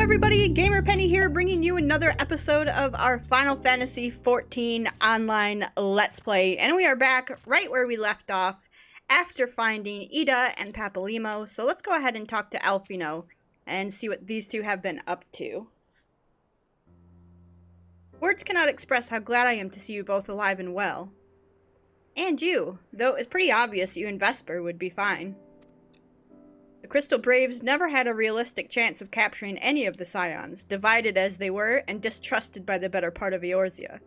everybody, GamerPenny here, bringing you another episode of our Final Fantasy XIV online Let's Play, and we are back right where we left off after finding Ida and Papalymo. So let's go ahead and talk to Alphino and see what these two have been up to. Words cannot express how glad I am to see you both alive and well. And you, though it's pretty obvious you and Vesper would be fine. The Crystal Braves never had a realistic chance of capturing any of the Scions, divided as they were and distrusted by the better part of Eorzea.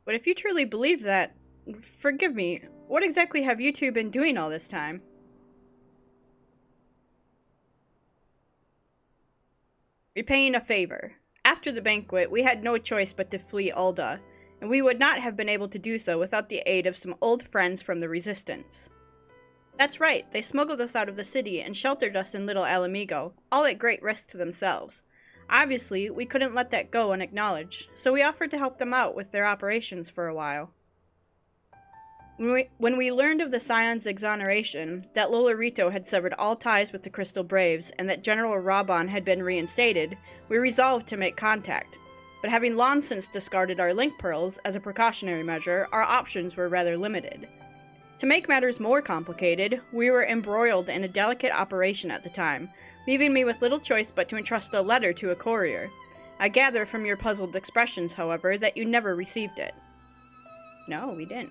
But if you truly believed that, forgive me, what exactly have you two been doing all this time? Repaying a favor. After the banquet, we had no choice but to flee Ul'dah, and we would not have been able to do so without the aid of some old friends from the Resistance. That's right, they smuggled us out of the city and sheltered us in Little Alamigo, all at great risk to themselves. Obviously, we couldn't let that go unacknowledged, so we offered to help them out with their operations for a while. When we learned of the Scion's exoneration, that Lolorito had severed all ties with the Crystal Braves, and that General Raban had been reinstated, we resolved to make contact. But having long since discarded our link pearls as a precautionary measure, our options were rather limited. To make matters more complicated, we were embroiled in a delicate operation at the time, leaving me with little choice but to entrust a letter to a courier. I gather from your puzzled expressions, however, that you never received it. No, we didn't.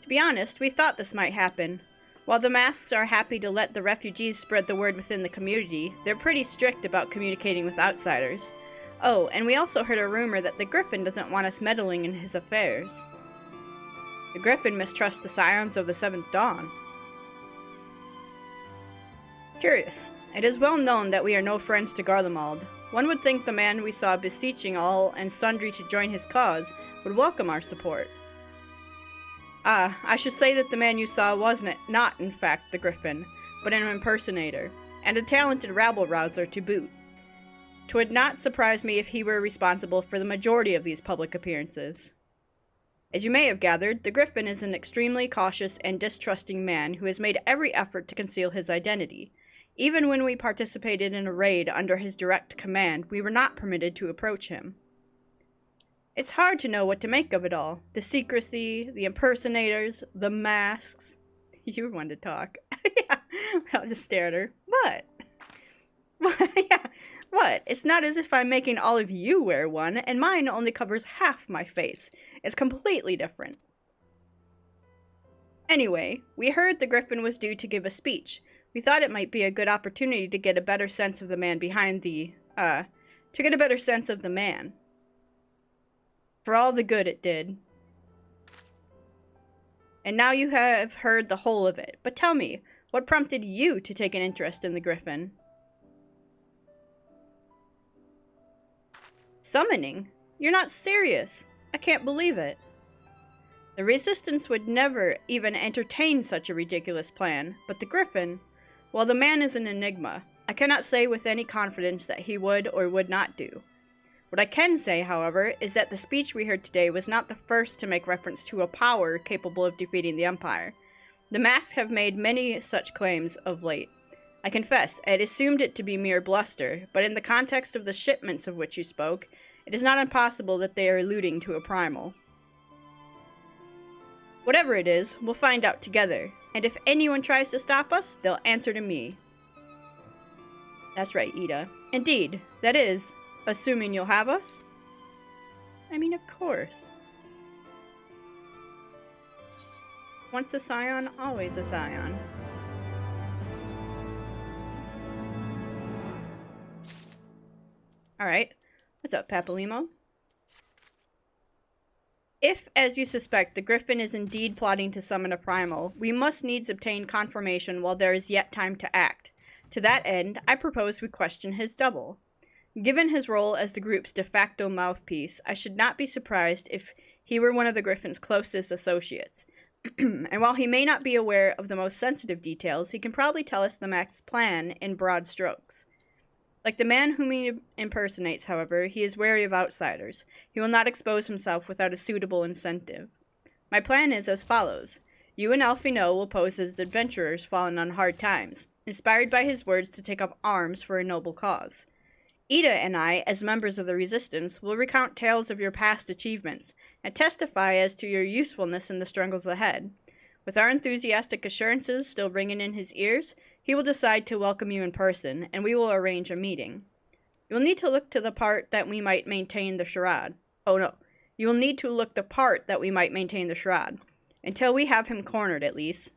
To be honest, we thought this might happen. While the masks are happy to let the refugees spread the word within the community, they're pretty strict about communicating with outsiders. Oh, and we also heard a rumor that the Griffin doesn't want us meddling in his affairs. The Griffin mistrusts the Scions of the Seventh Dawn. Curious. It is well known that we are no friends to Garlemald. One would think the man we saw beseeching all and sundry to join his cause would welcome our support. Ah, I should say that the man you saw was not in fact the Griffin, but an impersonator, and a talented rabble-rouser to boot. 'Twould not surprise me if he were responsible for the majority of these public appearances. As you may have gathered, the Griffin is an extremely cautious and distrusting man who has made every effort to conceal his identity. Even when we participated in a raid under his direct command, we were not permitted to approach him. It's hard to know what to make of it all. The secrecy, the impersonators, the masks. You were one to talk. Yeah, I'll just stare at her. What? Yeah. What? It's not as if I'm making all of you wear one, and mine only covers half my face. It's completely different. Anyway, we heard the Griffin was due to give a speech. We thought it might be a good opportunity to get a better sense of the man behind the, to get a better sense of the man. For all the good it did. And now you have heard the whole of it, but tell me, what prompted you to take an interest in the Griffin? Summoning? You're not serious. I can't believe it. The Resistance would never even entertain such a ridiculous plan, but the Griffin, well, the man is an enigma. I cannot say with any confidence that he would or would not do. What I can say, however, is that the speech we heard today was not the first to make reference to a power capable of defeating the Empire. The masks have made many such claims of late. I confess, I had assumed it to be mere bluster, but in the context of the shipments of which you spoke, it is not impossible that they are alluding to a primal. Whatever it is, we'll find out together, and if anyone tries to stop us, they'll answer to me. That's right, Ida. Indeed, that is, assuming you'll have us? I mean, of course. Once a Scion, always a Scion. Alright, what's up, Papalymo? If, as you suspect, the Griffin is indeed plotting to summon a primal, we must needs obtain confirmation while there is yet time to act. To that end, I propose we question his double. Given his role as the group's de facto mouthpiece, I should not be surprised if he were one of the Griffin's closest associates. And while he may not be aware of the most sensitive details, he can probably tell us the Max's plan in broad strokes. Like the man whom he impersonates, however, he is wary of outsiders. He will not expose himself without a suitable incentive. My plan is as follows. You and Alphino will pose as adventurers fallen on hard times. inspired by his words to take up arms for a noble cause. Ida and I, as members of the Resistance, will recount tales of your past achievements and testify as to your usefulness in the struggles ahead. With our enthusiastic assurances still ringing in his ears, he will decide to welcome you in person, and we will arrange a meeting. You will need to look to the part that we might maintain the charade. Oh no, you will need to look the part that we might maintain the charade. Until we have him cornered, at least.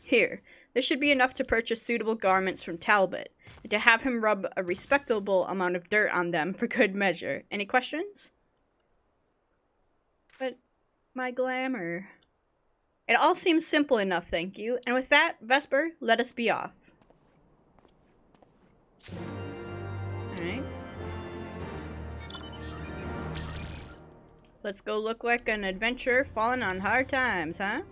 Here, this should be enough to purchase suitable garments from Talbot, and to have him rub a respectable amount of dirt on them for good measure. Any questions? But my glamour. It all seems simple enough, thank you. And with that, Vesper, let us be off. Alright. Let's go look like an adventurer falling on hard times, huh?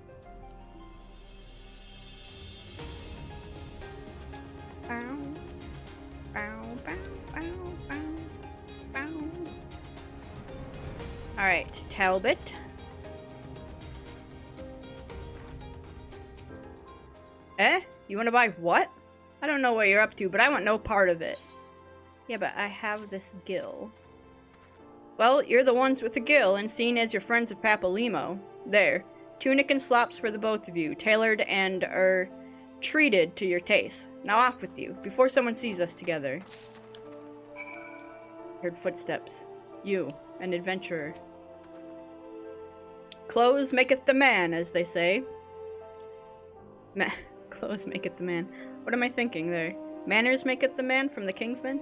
Bow, bow, bow, bow, bow, bow. Alright, Talbot. You want to buy what? I don't know what you're up to, but I want no part of it. Yeah, but I have this gill. Well, you're the ones with the gill, and seen as your friends of Papalimo. There. Tunic and slops for the both of you, tailored and, treated to your taste. Now off with you, before someone sees us together. Heard footsteps. You, an adventurer. Clothes maketh the man, as they say. Clothes maketh the man. What am I thinking there? Manners maketh the man from the Kingsman?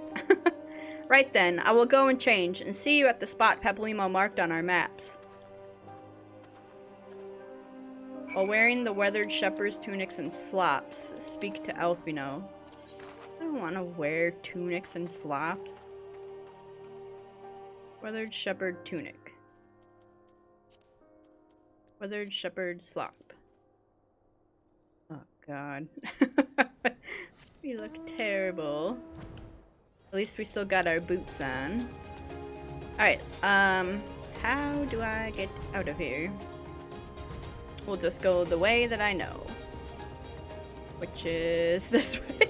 Right then, I will go and change, and see you at the spot Papalimo marked on our maps. While wearing the weathered shepherd's tunics and slops, speak to Alfino. I don't want to wear tunics and slops. Weathered shepherd tunic. Weathered shepherd slop. Oh god. We look terrible. At least we still got our boots on. Alright, how do I get out of here? We'll just go the way that I know. Which is this way.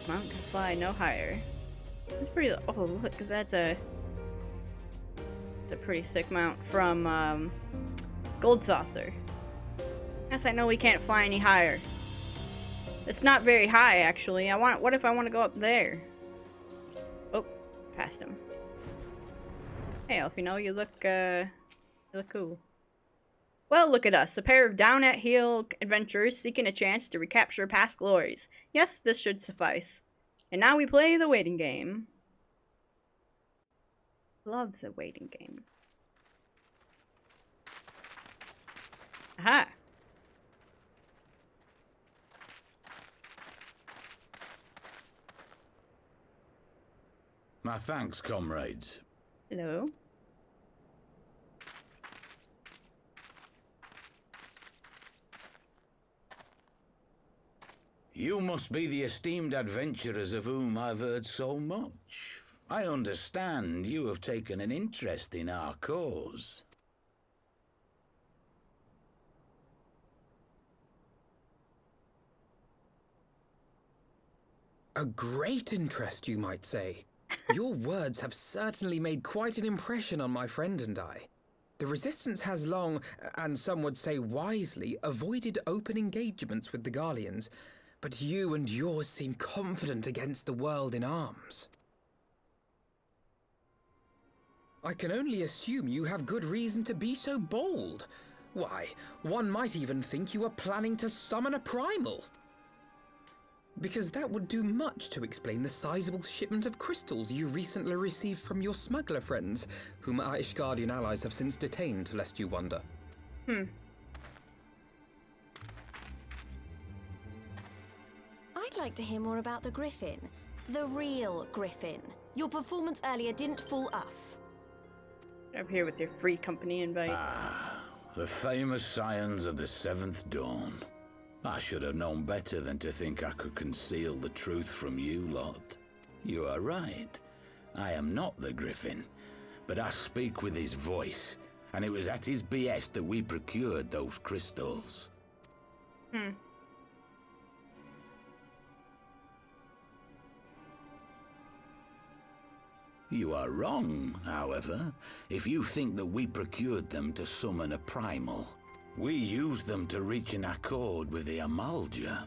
Mount can fly no higher. That's pretty. Oh, look, that's a pretty sick mount from Gold Saucer. Yes, I know we can't fly any higher. It's not very high, actually. What if I want to go up there? Oh, past him. Hey, Alfino, you look cool. Well, look at us, a pair of down-at-heel adventurers seeking a chance to recapture past glories. Yes, this should suffice. And now we play the waiting game. Love the waiting game. Aha! My thanks, comrades. Hello. You must be the esteemed adventurers of whom I've heard so much. I understand you have taken an interest in our cause. A great interest, you might say. Your words have certainly made quite an impression on my friend and I. The Resistance has long, and some would say wisely, avoided open engagements with the Garleans, but you and yours seem confident against the world in arms. I can only assume you have good reason to be so bold. Why, one might even think you are planning to summon a primal. Because that would do much to explain the sizable shipment of crystals you recently received from your smuggler friends, whom our Ishgardian allies have since detained, lest you wonder. I'd like to hear more about the Griffin. The real Griffin. Your performance earlier didn't fool us. I'm here with your free company invite. Ah, the famous scions of the Seventh Dawn. I should have known better than to think I could conceal the truth from you lot. You are right. I am not the Griffin, but I speak with his voice, and it was at his behest that we procured those crystals. Hmm. You are wrong, however, if you think that we procured them to summon a primal. We used them to reach an accord with the Amalja.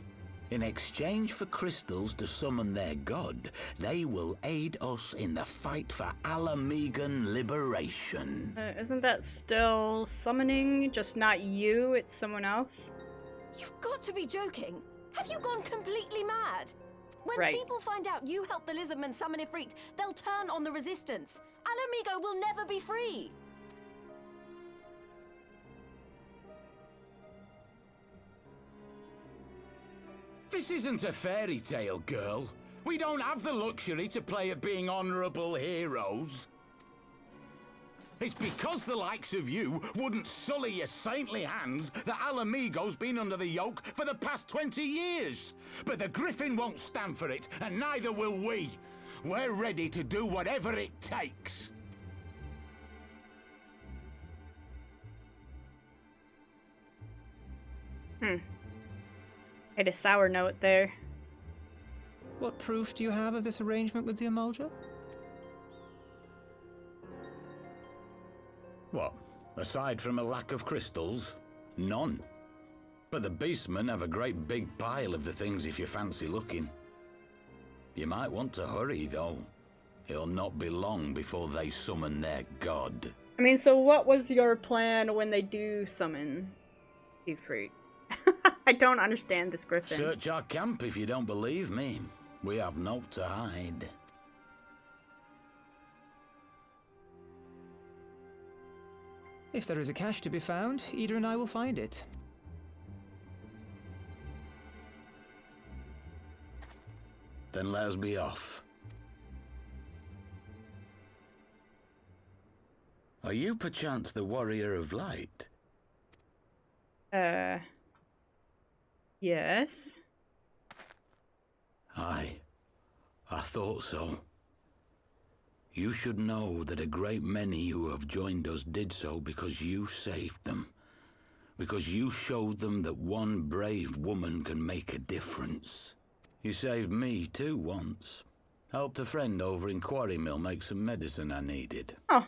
In exchange for crystals to summon their god, they will aid us in the fight for Alamegan liberation. Isn't that still summoning? Just not you, it's someone else? You've got to be joking. Have you gone completely mad? When Right. people find out you helped the lizardmen summon Ifrit, they'll turn on the resistance. Alamigo will never be free. This isn't a fairy tale, girl. We don't have the luxury to play at being honorable heroes. It's because the likes of you wouldn't sully your saintly hands that Alamigo's been under the yoke for the past 20 years. But the Griffin won't stand for it, and neither will we. We're ready to do whatever it takes. Hit a sour note there. What proof do you have of this arrangement with the Amalja? What? Aside from a lack of crystals? None. But the beastmen have a great big pile of the things if you fancy looking. You might want to hurry, though. It'll not be long before they summon their god. I mean, so what was your plan when they do summon Ifrit? I don't understand this Griffin. Search our camp if you don't believe me. We have naught to hide. If there is a cache to be found, Ida and I will find it. Then let us be off. Are you perchance the Warrior of Light? Yes. Aye, I thought so. You should know that a great many who have joined us did so because you saved them. Because you showed them that one brave woman can make a difference. You saved me too once. Helped a friend over in Quarry Mill make some medicine I needed. Oh.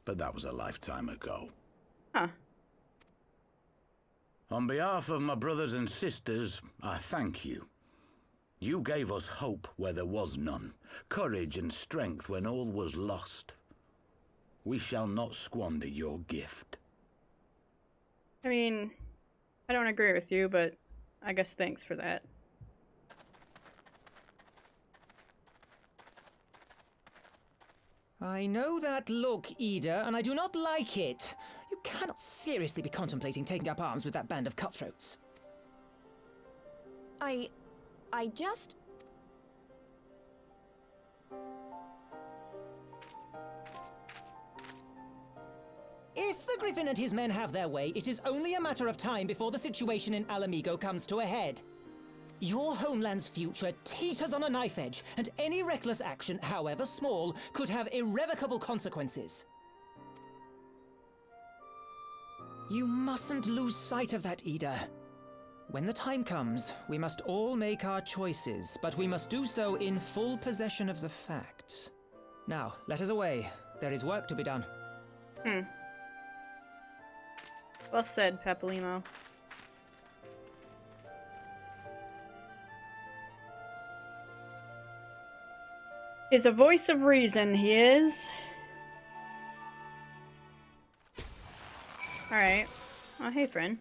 But that was a lifetime ago. Huh. On behalf of my brothers and sisters, I thank you. You gave us hope where there was none, courage and strength when all was lost. We shall not squander your gift. I mean, I don't agree with you, but I guess thanks for that. I know that look, Ida, and I do not like it. You cannot seriously be contemplating taking up arms with that band of cutthroats. I just... If the Griffin and his men have their way, it is only a matter of time before the situation in Alamigo comes to a head. Your homeland's future teeters on a knife edge, and any reckless action, however small, could have irrevocable consequences. You mustn't lose sight of that, Ida. When the time comes, we must all make our choices, but we must do so in full possession of the facts. Now, let us away. There is work to be done. Well said, Papalimo. He's a voice of reason, he is. Alright. Oh, hey, friend.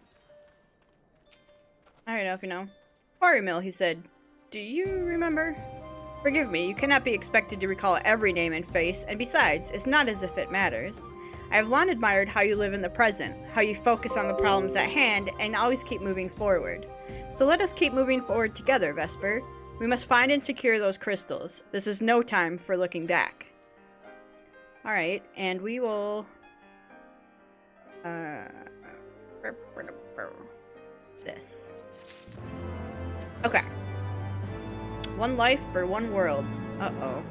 Alright, if you know. Quarry Mill, he said. Do you remember? Forgive me, you cannot be expected to recall every name and face, and besides, it's not as if it matters. I have long admired how you live in the present, how you focus on the problems at hand, and always keep moving forward. So let us keep moving forward together, Vesper. We must find and secure those crystals. This is no time for looking back. Alright, and we will... this. Okay. One life for one world. Uh-oh.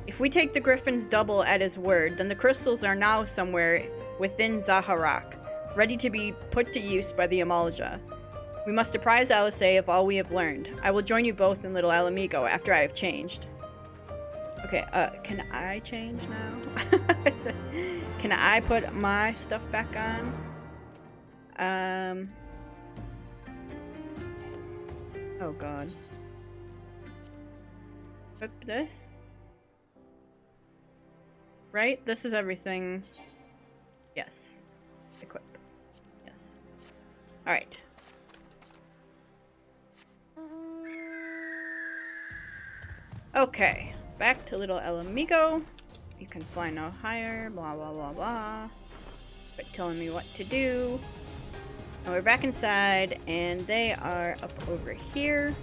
If we take the Griffin's double at his word, then the crystals are now somewhere within Zaharak. ready to be put to use by the Amalja. We must apprise Alisei of all we have learned. I will join you both in Little Alamigo after I have changed. Okay, can I change now? Can I put my stuff back on? Oh god. Equip this? Right? This is everything. Yes. Equip. Yes. Alright. Okay. Back to Little El Amigo. You can fly no higher. Blah blah blah blah. Quit telling me what to do. And we're back inside, and they are up over here.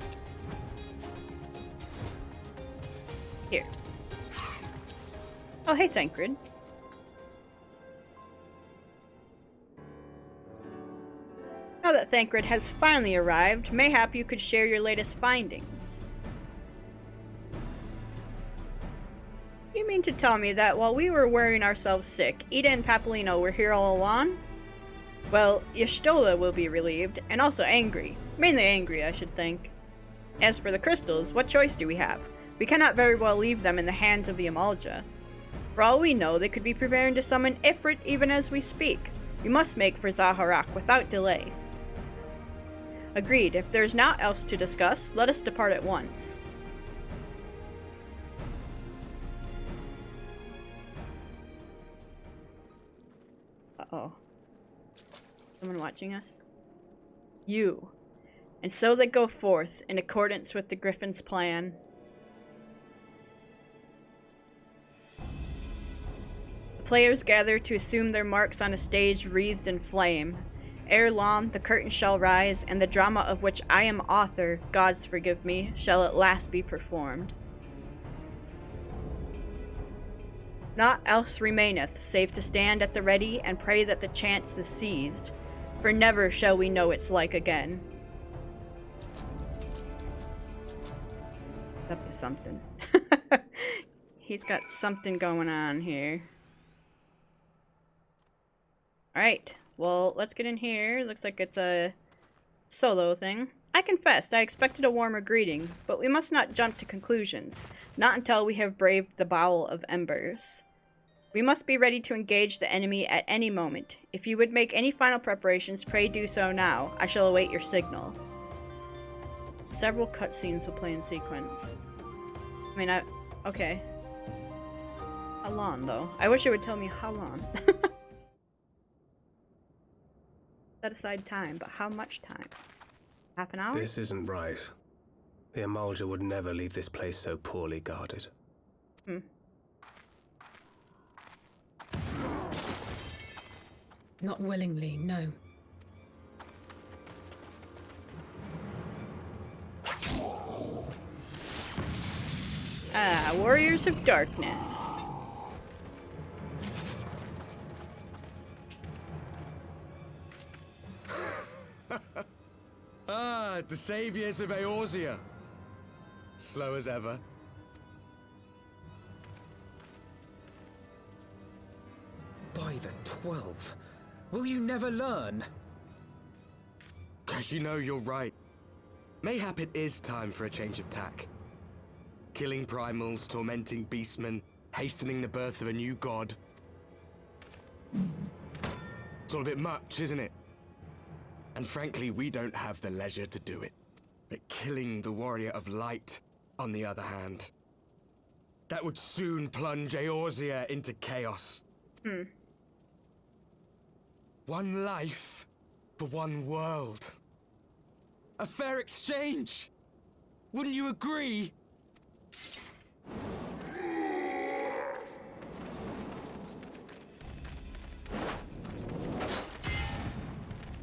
Here. Oh, hey, Thancred. Now that Thancred has finally arrived, mayhap you could share your latest findings. You mean to tell me that while we were worrying ourselves sick, Ida and Papolino were here all along? Well, Y'shtola will be relieved, and also angry. Mainly angry, I should think. As for the crystals, what choice do we have? We cannot very well leave them in the hands of the Amalja. For all we know, they could be preparing to summon Ifrit even as we speak. We must make for Zaharak without delay. Agreed. If there's naught else to discuss, let us depart at once. Uh-oh. Someone watching us? You. And so they go forth, in accordance with the Griffin's plan. The players gather to assume their marks on a stage wreathed in flame. Ere long, the curtain shall rise, and the drama of which I am author, gods forgive me, shall at last be performed. Naught else remaineth, save to stand at the ready and pray that the chance is seized, for never shall we know its like again. Up to something. He's got something going on here. Alright, well, let's get in here. Looks like it's a solo thing. I confess, I expected a warmer greeting, but we must not jump to conclusions. Not until we have braved the bowel of embers. We must be ready to engage the enemy at any moment. If you would make any final preparations, pray do so now. I shall await your signal. Several cutscenes will play in sequence. I mean, okay. How long, though? I wish it would tell me how long. Set aside time, but how much time? Half an hour? This isn't right. The Amalja would never leave this place so poorly guarded. Not willingly, no. Ah, Warriors of Darkness. Ah, the saviors of Eorzea. Slow as ever. By the 12. Will you never learn? You know, you're right. Mayhap it is time for a change of tack. Killing primals, tormenting beastmen, hastening the birth of a new god. It's all a bit much, isn't it? And frankly, we don't have the leisure to do it. But killing the Warrior of Light, on the other hand, that would soon plunge Eorzea into chaos. One life for one world. A fair exchange. Wouldn't you agree?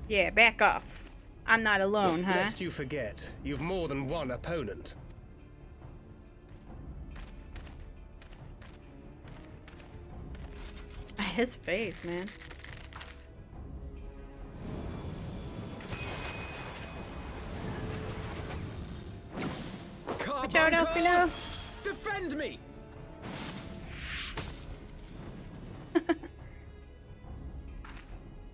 Yeah, back off. I'm not alone, huh? Lest you forget, you've more than one opponent. His face, man. Watch out, Elfino! Defend me!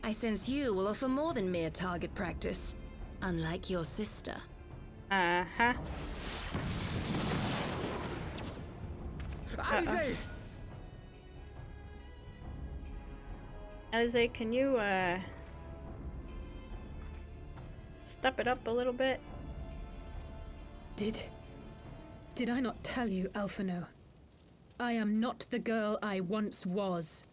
I sense you will offer more than mere target practice, unlike your sister. Uh-huh. Alize! Alize, can you, step it up a little bit? Did I not tell you, Alphino? I am not the girl I once was.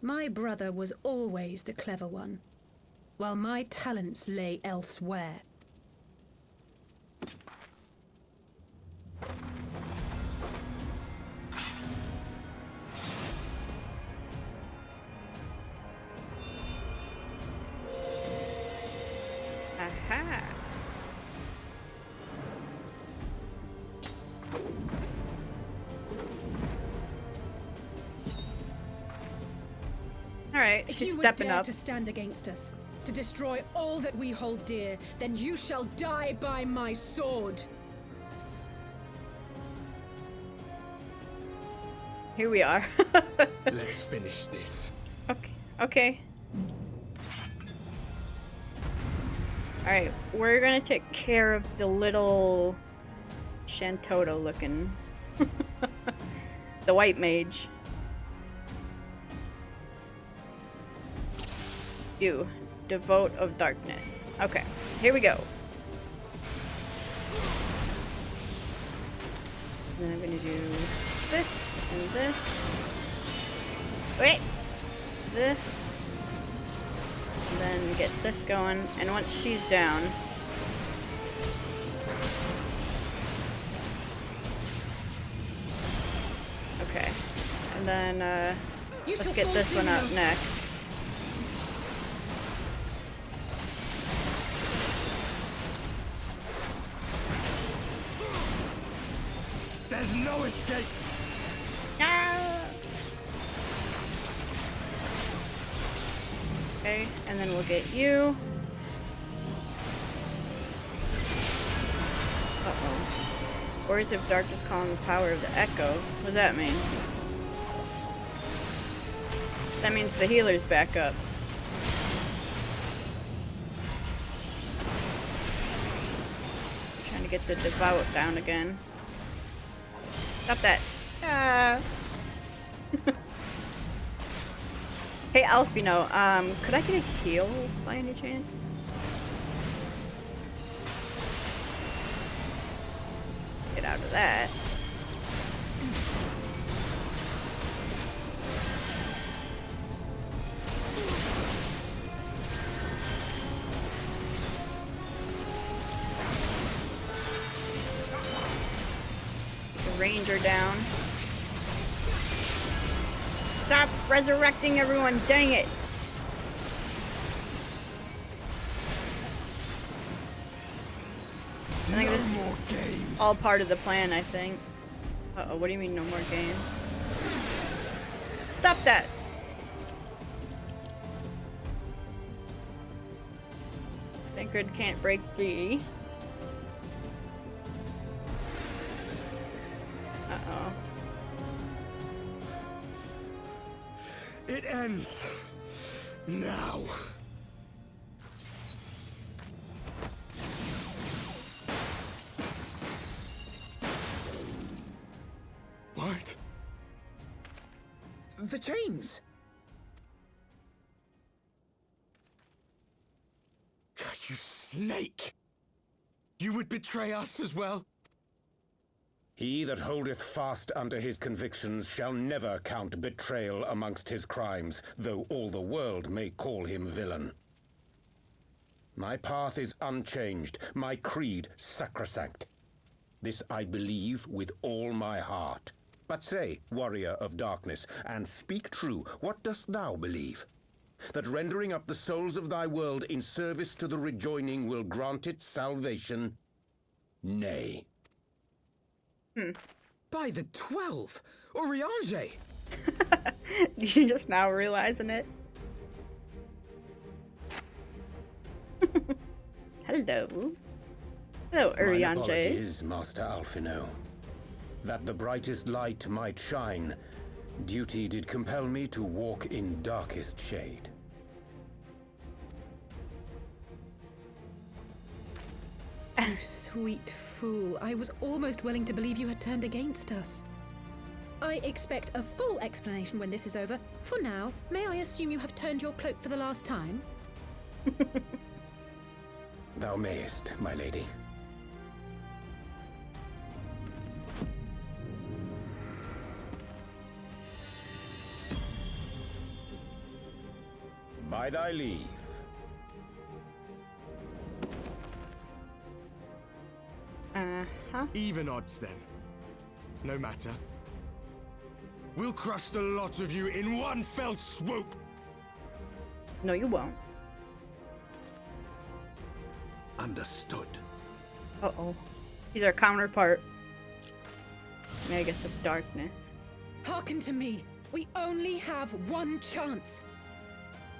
My brother was always the clever one, while my talents lay elsewhere. Aha. Alright, If she's you would stepping dare up. to stand against us, to destroy all that we hold dear, then you shall die by my sword. Here we are. Let's finish this. Okay. Okay. Alright, we're gonna take care of the little Shantoto looking. The white mage. You, Devote of Darkness. Okay, here we go. And then I'm gonna do this and this. Wait! This. And then get this going. And once she's down. Okay. And then, let's get this one up next. There's no escape! Okay, and then we'll get you. Uh-oh. Warriors of Darkness calling the power of the Echo. What does that mean? That means the healer's back up. Trying to get the Devout down again. Stop that. Ah. Hey, Alphino, could I get a heal by any chance? Get out of that. The ranger down. Stop resurrecting everyone, dang it! I think this is all part of the plan, I think. Uh-oh, what do you mean no more games? Stop that! Sacred can't break free. Uh-oh. It ends now. What? The chains! You snake! You would betray us as well? He that holdeth fast unto his convictions shall never count betrayal amongst his crimes, though all the world may call him villain. My path is unchanged, my creed sacrosanct. This I believe with all my heart. But say, warrior of darkness, and speak true, what dost thou believe? That rendering up the souls of thy world in service to the rejoining will grant it salvation? Nay. By the 12! Oriange! You just now realizing it? Hello. Hello, Mine Uriange. apologies, Master Alphino. That the brightest light might shine, Duty did compel me to walk in darkest shade. You sweet fool. I was almost willing to believe you had turned against us. I expect a full explanation when this is over. For now, may I assume you have turned your cloak for the last time? Thou mayest, my lady. By thy leave. Uh-huh. Even odds then. No matter. We'll crush the lot of you in one fell swoop! No, you won't. Understood. Uh-oh. He's our counterpart. Magus of Darkness. Hearken to me. We only have one chance.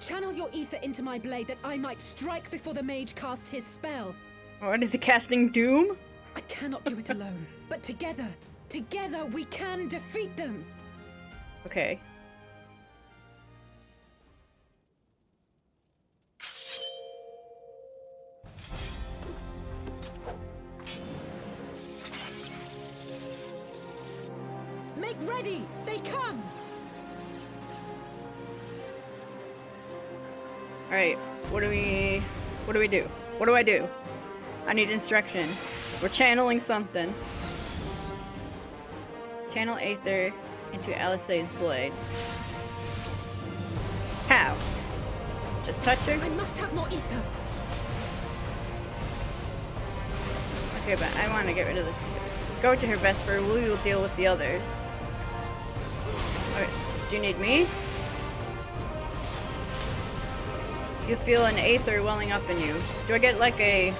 Channel your ether into my blade that I might strike before the mage casts his spell. What, is he casting Doom? I cannot do it alone, but together we can defeat them. Okay. Make ready! They come! Alright, what do we do? What do I do? I need instruction. We're channeling something. Channel Aether into Alisaie's blade. How? Just touch her? I must have more ether. Okay, but I want to get rid of this. Go to her, Vesper. We will deal with the others. Alright, do you need me? You feel an aether welling up in you. Do I get like a...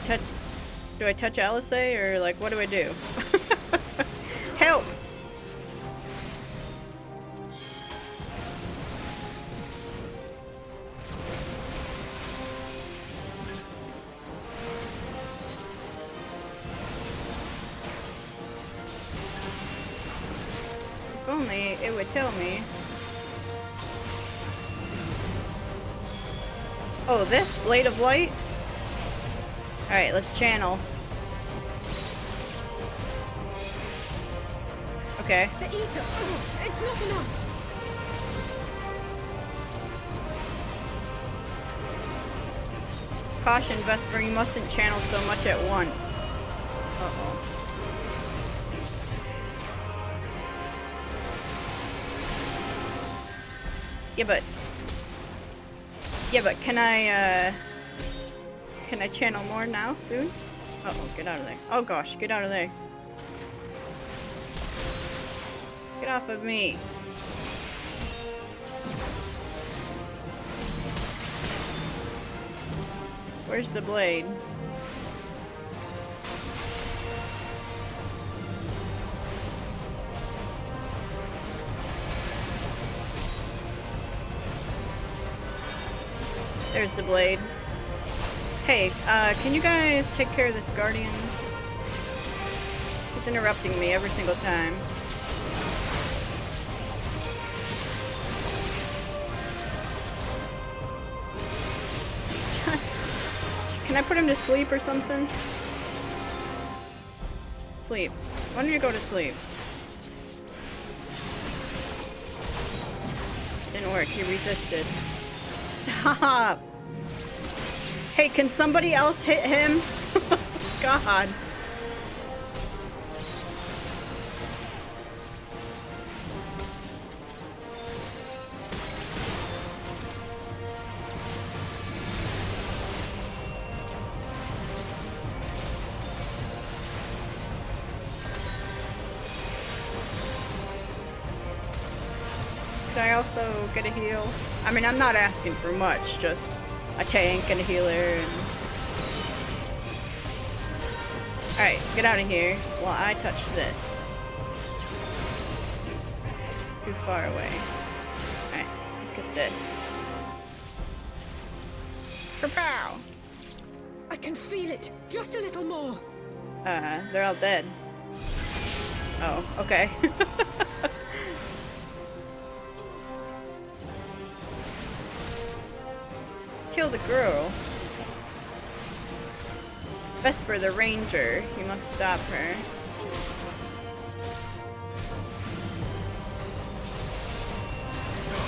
touch... Do I touch Alisaie, or like, what do I do? Help! If only it would tell me. Oh, this Blade of Light? Alright, let's channel. Okay. The ether! Oh, it's not enough! Caution, Vesper, you mustn't channel so much at once. Uh-oh. Yeah, but can I channel more now, soon? Uh-oh, get out of there. Oh gosh, get out of there. Get off of me. Where's the blade? There's the blade. Hey, can you guys take care of this guardian? He's interrupting me every single time. Can I put him to sleep or something? Sleep. Why don't you go to sleep? Didn't work. He resisted. Stop! Hey, can somebody else hit him? God. Could I also get a heal? I mean, I'm not asking for much, just a tank and a healer and... Alright, get out of here while I touch this. Too far away. Alright, let's get this. Kapow! I can feel it. Just a little more. They're all dead. Oh, okay. Kill the girl. Vesper the ranger. You must stop her.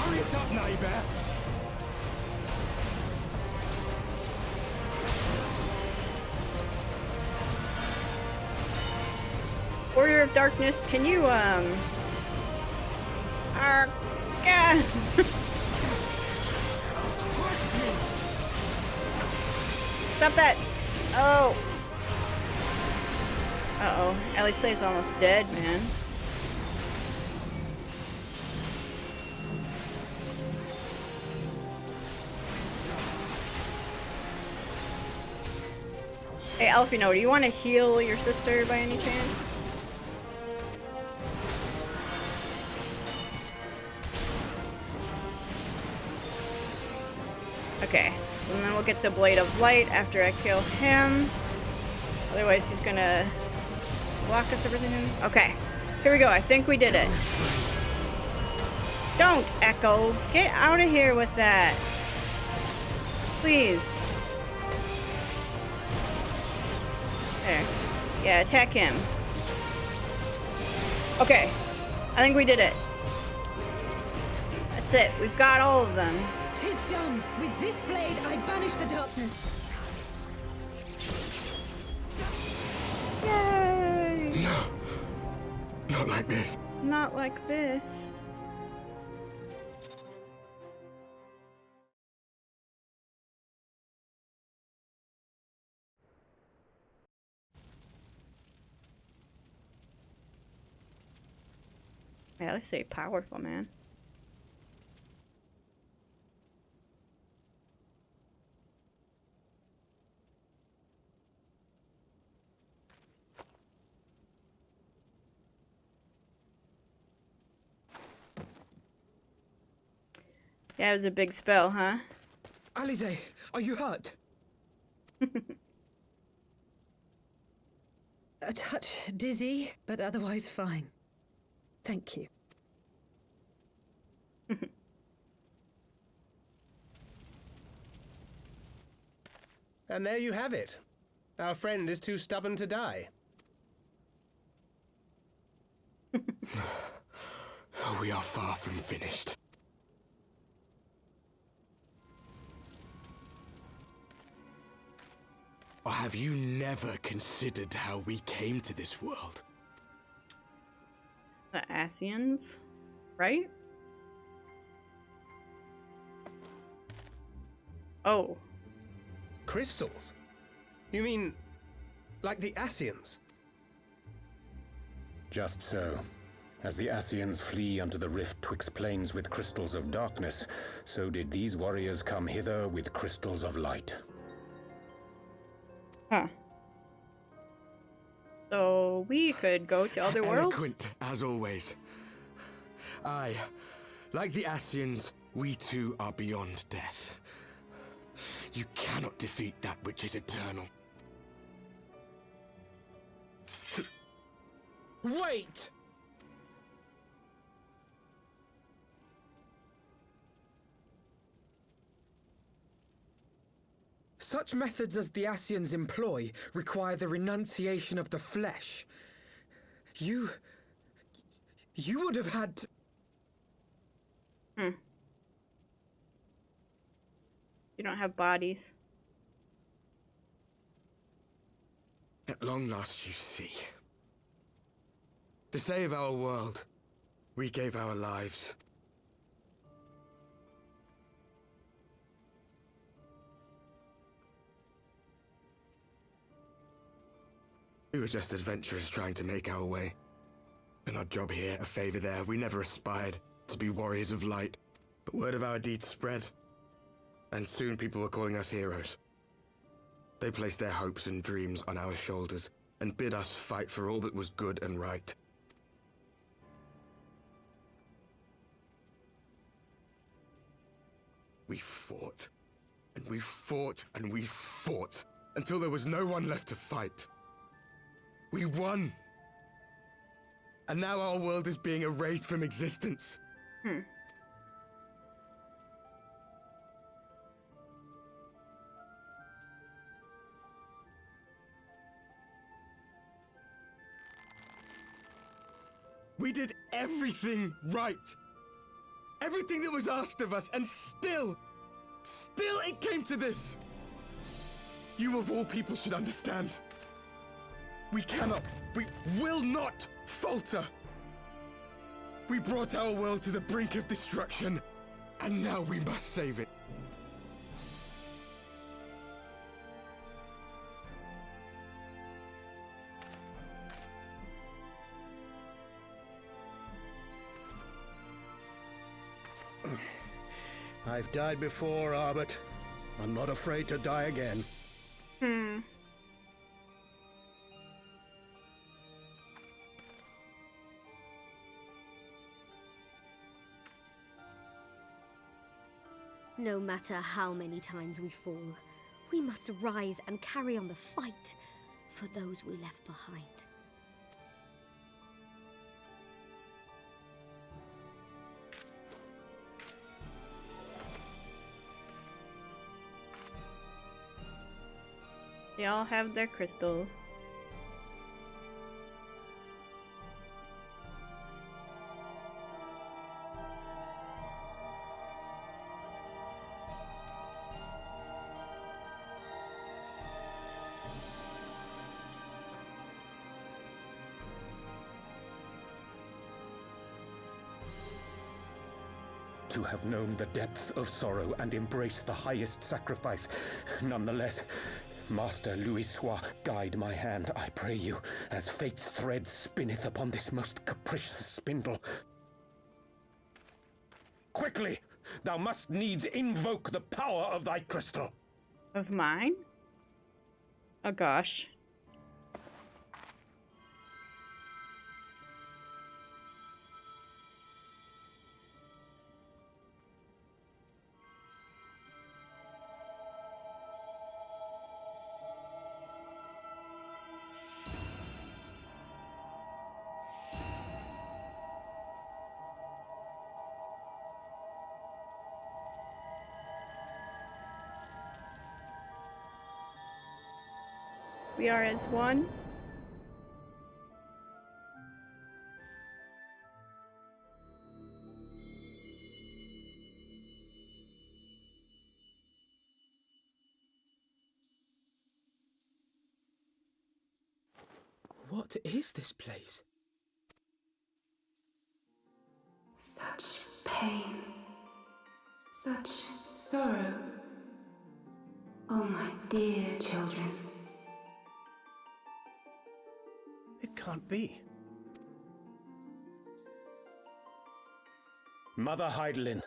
Hurry it up, neighbor! Warrior of Darkness, can you, God. Stop that! Oh! Uh-oh. Alisaie's almost dead, man. Hey, Alfino, do you want to heal your sister by any chance? Okay, and then we'll get the Blade of Light after I kill him. Otherwise, he's gonna block us everything. Okay, here we go. I think we did it. Don't, Echo. Get out of here with that. Please. There. Yeah, attack him. Okay, I think we did it. That's it. We've got all of them. 'Tis done. With this blade, I banish the darkness. Yay! No. Not like this. Not like this. Yeah, let's say powerful, man. Yeah, it was a big spell, huh? Alisaie, are you hurt? A touch dizzy, but otherwise fine. Thank you. And there you have it. Our friend is too stubborn to die. We are far from finished. Or have you never considered how we came to this world? The Asians, right? Oh. Crystals? You mean, like the Asians? Just so. As the Asians flee unto the rift twixt plains with crystals of darkness, so did these warriors come hither with crystals of light. Huh. So we could go to other worlds? Eloquent, as always. Aye, like the Asians, we too are beyond death. You cannot defeat that which is eternal. Wait! Such methods as the Asians employ require the renunciation of the flesh. You would have had to... You don't have bodies. At long last you see. To save our world, we gave our lives. We were just adventurers trying to make our way. An odd job here, a favor there. We never aspired to be warriors of light. But word of our deeds spread. And soon people were calling us heroes. They placed their hopes and dreams on our shoulders and bid us fight for all that was good and right. We fought. And we fought and we fought. until there was no one left to fight. We won. And now our world is being erased from existence. We did everything right. Everything that was asked of us, and still it came to this. You of all people should understand. We will not falter. We brought our world to the brink of destruction, and now we must save it. I've died before, Arbit. I'm not afraid to die again. No matter how many times we fall, we must rise and carry on the fight for those we left behind. They all have their crystals. To have known the depths of sorrow and embraced the highest sacrifice. Nonetheless, Master Louis-Sois, guide my hand, I pray you, as fate's thread spinneth upon this most capricious spindle. Quickly! Thou must needs invoke the power of thy crystal. Of mine? Oh gosh. We are as one. What is this place? Such pain. Such sorrow. Oh, my dear children. It can't be. Mother Heidelin,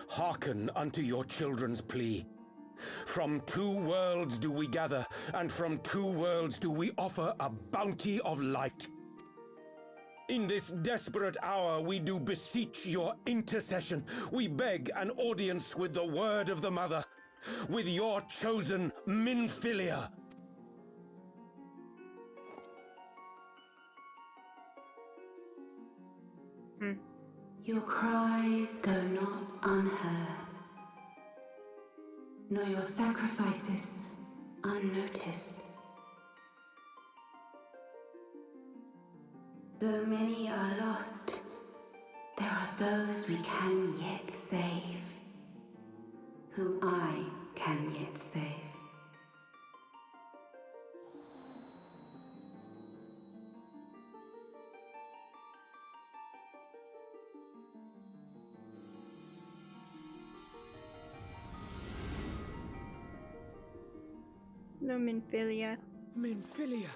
hearken unto your children's plea. From two worlds do we gather, and from two worlds do we offer a bounty of light. In this desperate hour we do beseech your intercession. We beg an audience with the word of the Mother, with your chosen Minfilia. Your cries go not unheard, nor your sacrifices unnoticed. Though many are lost, there are those we can yet save, whom I can yet save. No Minfilia. Minfilia.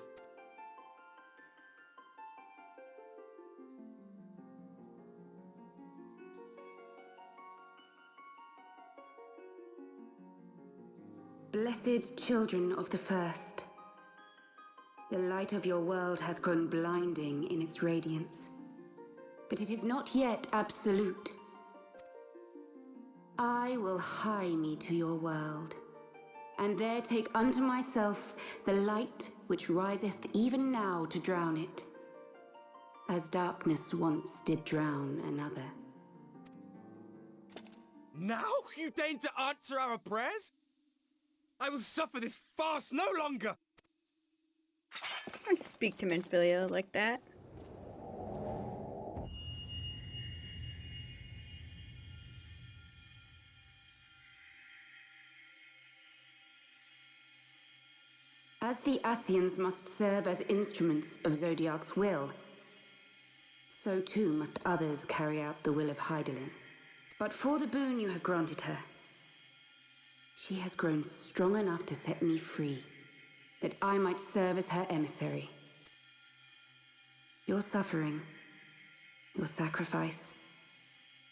Blessed children of the First, the light of your world hath grown blinding in its radiance, but it is not yet absolute. I will hie me to your world, and there take unto myself the light which riseth even now to drown it, as darkness once did drown another. Now you deign to answer our prayers? I will suffer this farce no longer! Don't speak to Minfilia like that. As the Ascians must serve as instruments of Zodiark's will, so too must others carry out the will of Hydaelyn. But for the boon you have granted her, she has grown strong enough to set me free, that I might serve as her emissary. Your suffering, your sacrifice,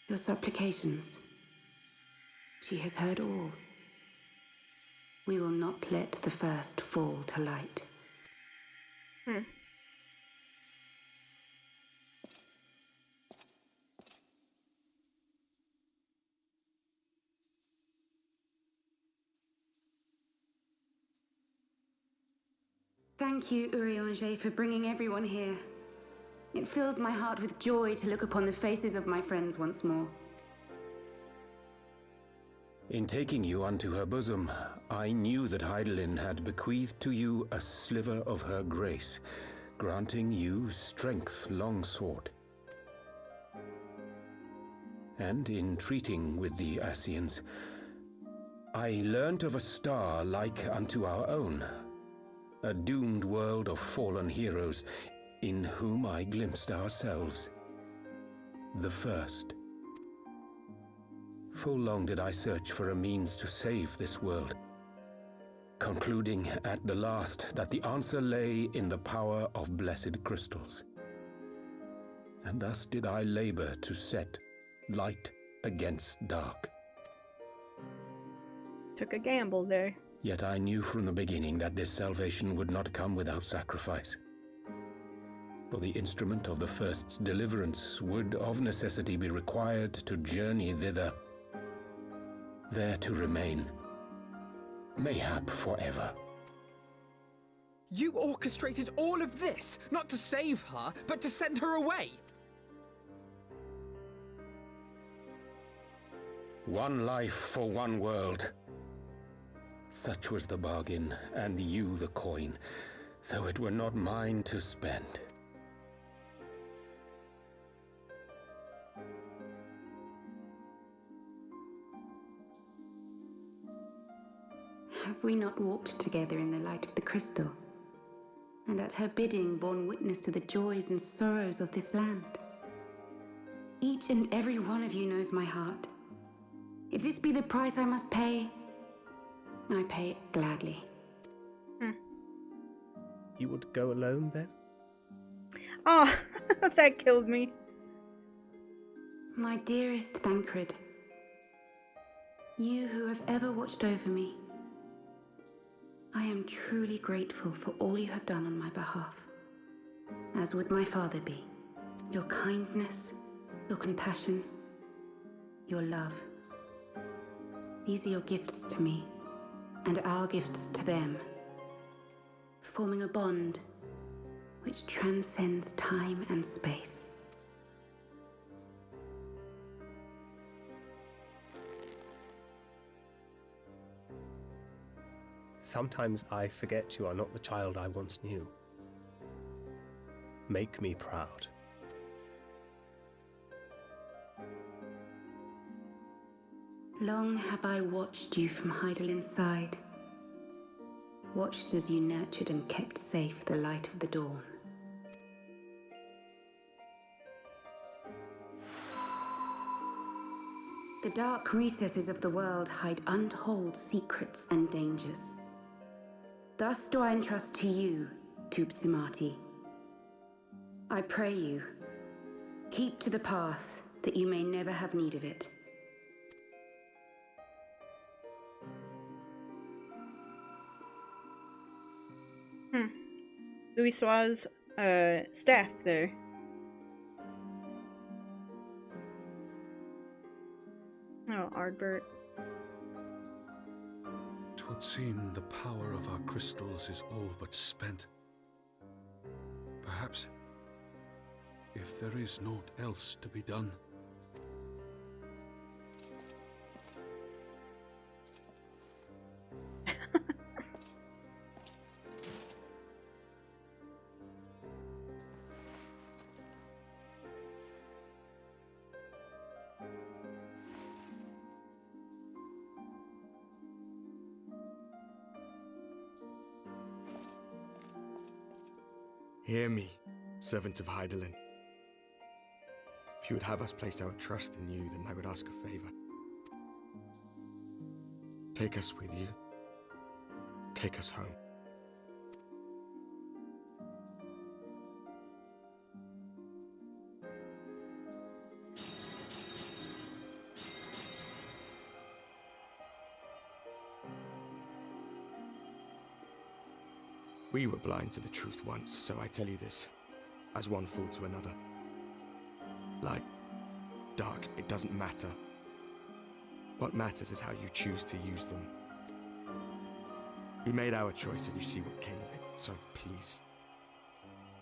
your supplications, she has heard all. We will not let the first fall to light. Thank you, Urianger, for bringing everyone here. It fills my heart with joy to look upon the faces of my friends once more. In taking you unto her bosom, I knew that Hydaelyn had bequeathed to you a sliver of her grace, granting you strength long sought. And in treating with the Ascians, I learnt of a star like unto our own, a doomed world of fallen heroes, in whom I glimpsed ourselves, the first. Full long did I search for a means to save this world, concluding at the last that the answer lay in the power of blessed crystals. And thus did I labor to set light against dark. Took a gamble there. Yet I knew from the beginning that this salvation would not come without sacrifice. For the instrument of the first's deliverance would of necessity be required to journey thither, there to remain, mayhap forever. You orchestrated all of this, not to save her, but to send her away! One life for one world. Such was the bargain, and you the coin, though it were not mine to spend. Have we not walked together in the light of the crystal, and at her bidding borne witness to the joys and sorrows of this land? Each and every one of you knows my heart. If this be the price I must pay, I pay it gladly. You would go alone then? Oh, that killed me. My dearest Thancred, you who have ever watched over me, I am truly grateful for all you have done on my behalf, as would my father be. Your kindness, your compassion, your love. These are your gifts to me, and our gifts to them, forming a bond which transcends time and space. Sometimes I forget you are not the child I once knew. Make me proud. Long have I watched you from Hydaelyn's side, watched as you nurtured and kept safe the light of the dawn. The dark recesses of the world hide untold secrets and dangers. Thus do I entrust to you, Tupsimati. I pray you, keep to the path that you may never have need of it. Louisoix's staff there. Oh, Ardbert. would seem the power of our crystals is all but spent. Perhaps, if there is naught else to be done. Hear me, servant of Hydaelyn. If you would have us place our trust in you, then I would ask a favor. Take us with you. Take us home. We were blind to the truth once, so I tell you this, as one fool to another. Light, dark, it doesn't matter. What matters is how you choose to use them. We made our choice and you see what came of it, so please,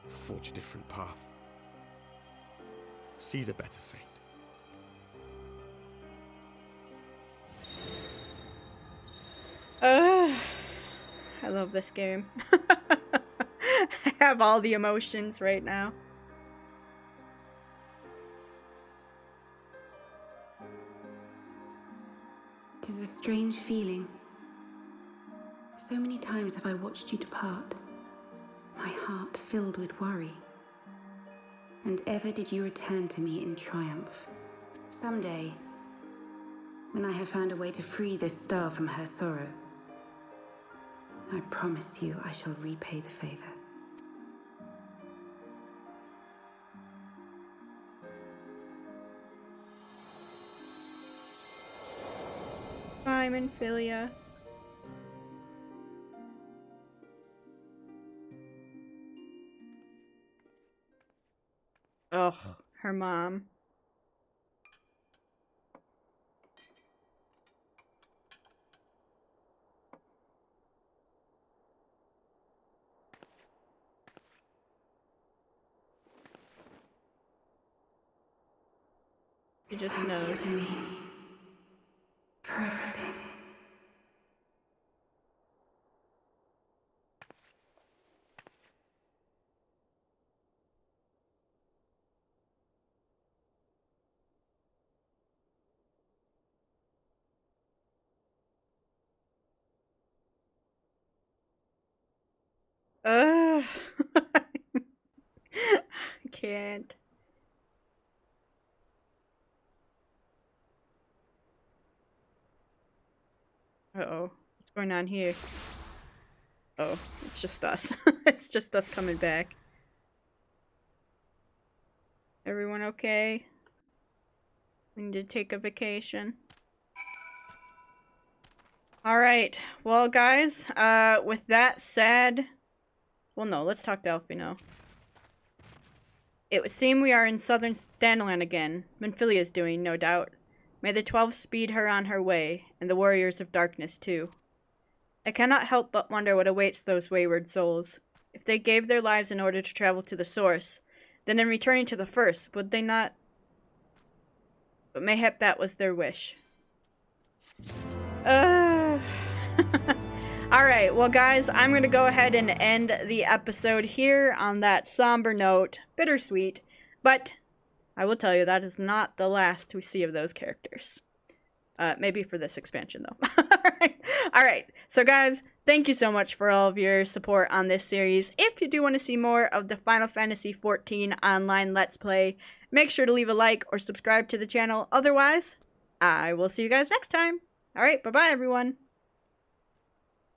forge a different path. Seize a better fate. I love this game. I have all the emotions right now. It is a strange feeling. So many times have I watched you depart, my heart filled with worry. And ever did you return to me in triumph. Someday, when I have found a way to free this star from her sorrow, I promise you I shall repay the favor. I'm in Philia. Ugh, her mom. He just knows. To me, for everything. I can't. Uh-oh. What's going on here? Oh, it's just us. It's just us coming back. Everyone okay? We need to take a vacation. Alright. Well, guys, with that said... Well, no, let's talk to Alfino. It would seem we are in southern Thanalan again. Minfilia's doing, no doubt. May the 12 speed her on her way, and the warriors of darkness too. I cannot help but wonder what awaits those wayward souls. If they gave their lives in order to travel to the source, then in returning to the first, would they not? But mayhap that was their wish. Alright, well guys, I'm going to go ahead and end the episode here on that somber note. Bittersweet, but I will tell you that is not the last we see of those characters. Maybe for this expansion though. Alright, so guys, thank you so much for all of your support on this series. If you do want to see more of the Final Fantasy XIV online Let's Play, make sure to leave a like or subscribe to the channel. Otherwise, I will see you guys next time. Alright, bye-bye everyone.